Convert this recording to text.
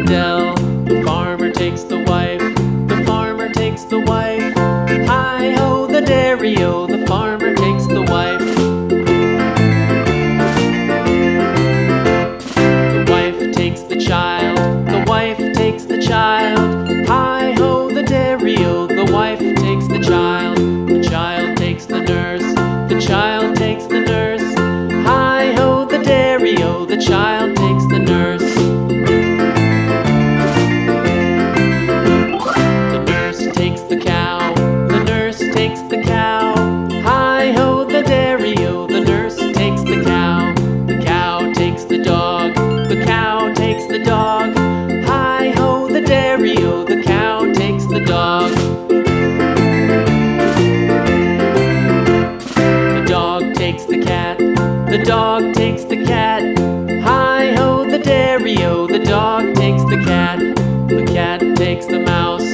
dell. The farmer takes the wife, the farmer takes the wife. Hi-ho, the dairy-o, the farmer takes the wife. The wife takes the child, the wife takes the child. Hi-ho, the dairy-o, the wife takes the child. The child takes the nurse, the child takes the nurse. Hi-ho, the dairy-o, the child takes the nurse. The nurse takes the cow, the nurse takes the cow. Hi-ho, the dairy-o, the nurse takes the cow. The cow takes the dog, the cow takes the dog. Hi-ho, the dairy-o, the cow takes the dog. The dog takes the cat, the dog takes the cat. Hi-ho, the dairy-o, the dog takes the cat. The cat takes the mouse,